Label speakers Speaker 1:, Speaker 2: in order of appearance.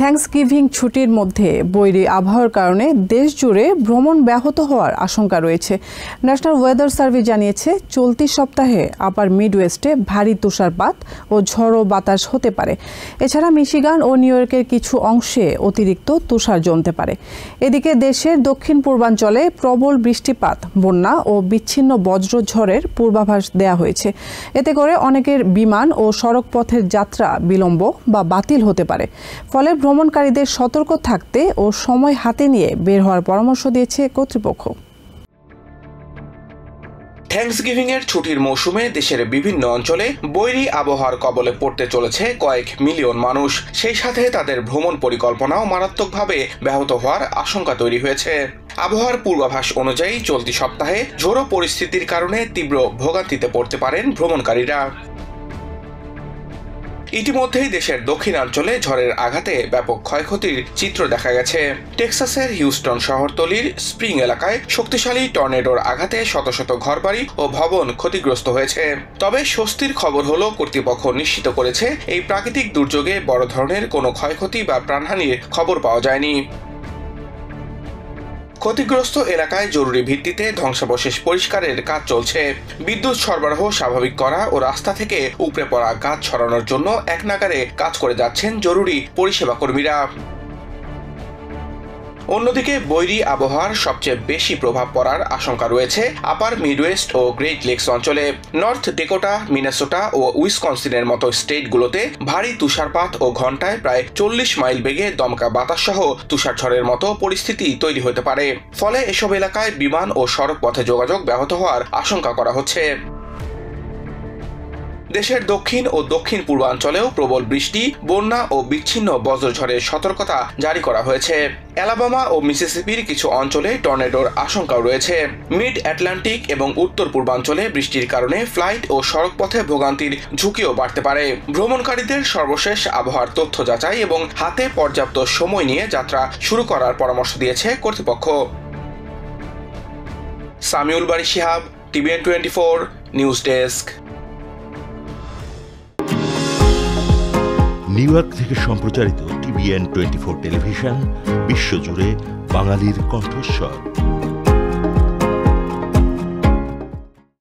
Speaker 1: Thanksgiving ছুটির মধ্যে বৈরী আবহাওয়ার কারণে দেশ জুড়ে ভ্রমণ ব্যাহত হওয়ার আশঙ্কা রয়েছে। ন্যাশনাল ওয়েদার সার্ভিস জানিয়েছে চলতি সপ্তাহে আপার মিডওয়েস্টে ভারী তুষারপাত ও ঝড়ো বাতাস হতে পারে। এছাড়া মিশিগান ও নিউ ইয়র্কের কিছু অংশে অতিরিক্ত তুষার জমতে পারে। এদিকে দেশের দক্ষিণ পূর্বাঞ্চলে প্রবল বৃষ্টিপাত, বন্যা ও বিচ্ছিন্ন বজ্রঝড়ের পূর্বাভাস দেয়া হয়েছে। এতে করে অনেকের বিমান ও সড়ক পথের যাত্রা বিলম্ব বা বাতিল হতে পারে। ফলে ভ্রমণকারীদের সতর্ক থাকতে ও সময় হাতে নিয়ে বের হওয়ার পরামর্শ দিয়েছে কর্তৃপক্ষ।
Speaker 2: থ্যাঙ্কসগিভিং এর ছুটির মৌসুমে দেশের বিভিন্ন অঞ্চলে বৈরী আবহাওয়ার কবলে পড়তে চলেছে কয়েক মিলিয়ন মানুষ। সেই সাথে তাদের ভ্রমণ পরিকল্পনাও মারাত্মকভাবে ব্যাহত হওয়ার আশঙ্কা তৈরি হয়েছে। আবহাওয়ার পূর্বাভাস অনুযায়ী চলতি সপ্তাহে ঝোড়ো পরিস্থিতির কারণে তীব্র ভোগান্তিতে পড়তে পারেন ভ্রমণকারীরা। ইতিমধ্যেই দেশের দক্ষিণাঞ্চলে ঝড়ের আঘাতে ব্যাপক ক্ষয়ক্ষতির চিত্র দেখা গেছে। টেক্সাসের হিউস্টন শহরতলির স্প্রিং এলাকায় শক্তিশালী টর্নেডোর আঘাতে শত শত ঘরবাড়ি ও ভবন ক্ষতিগ্রস্ত হয়েছে। তবে স্বস্তির খবর হলো কর্তৃপক্ষ নিশ্চিত করেছে এই প্রাকৃতিক দুর্যোগে বড় ধরনের কোনো ক্ষয়ক্ষতি বা প্রাণহানির খবর পাওয়া যায়নি। ক্ষতিগ্রস্ত এলাকায় জরুরি ভিত্তিতে ধ্বংসাবশেষ পরিষ্কারের কাজ চলছে। বিদ্যুৎ সরবরাহ স্বাভাবিক করা ও রাস্তা থেকে উপড়ে পড়া গাছ সরানোর জন্য একনাগাড়ে কাজ করে যাচ্ছেন জরুরি পরিষেবা কর্মীরা। অন্যদিকে বৈরী আবহাওয়ার সবচেয়ে বেশি প্রভাব পড়ার আশঙ্কা রয়েছে আপার মিডওয়েস্ট ও গ্রেট লেকস অঞ্চলে। নর্থ ডেকোটা, মিনেসোটা ও উইসকনসিনের মতো স্টেটগুলোতে ভারী তুষারপাত ও ঘন্টায় প্রায় 40 মাইল বেগে দমকা বাতাস সহ তুষারঝড়ের মতো পরিস্থিতি তৈরি হতে পারে। ফলে এসব এলাকায় বিমান ও সড়ক পথে যোগাযোগ ব্যাহত হওয়ার আশঙ্কা করা হচ্ছে। দেশের দক্ষিণ ও দক্ষিণ পূর্বাঞ্চলেও প্রবল বৃষ্টি, বন্যা ও বিচ্ছিন্ন বজ্রঝড়ের সতর্কতা জারি করা হয়েছে। অ্যালাবামা ও মিসিসিপির কিছু অঞ্চলে টর্নেডোর আশঙ্কাও রয়েছে। মিড আটলান্টিক এবং উত্তর পূর্বাঞ্চলে বৃষ্টির কারণে ফ্লাইট ও সড়ক পথে ভোগান্তির ঝুঁকিও বাড়তে পারে। ভ্রমণকারীদের সর্বশেষ আবহাওয়ার তথ্য যাচাই এবং হাতে পর্যাপ্ত সময় নিয়ে যাত্রা শুরু করার পরামর্শ দিয়েছে কর্তৃপক্ষ। Samiul Bari Shihab, TVN 24 news desk.
Speaker 3: New York থেকে সম্প্রচারিত TVN 24 টেলিভিশন বিশ্বজুড়ে বাঙালির কণ্ঠস্বর।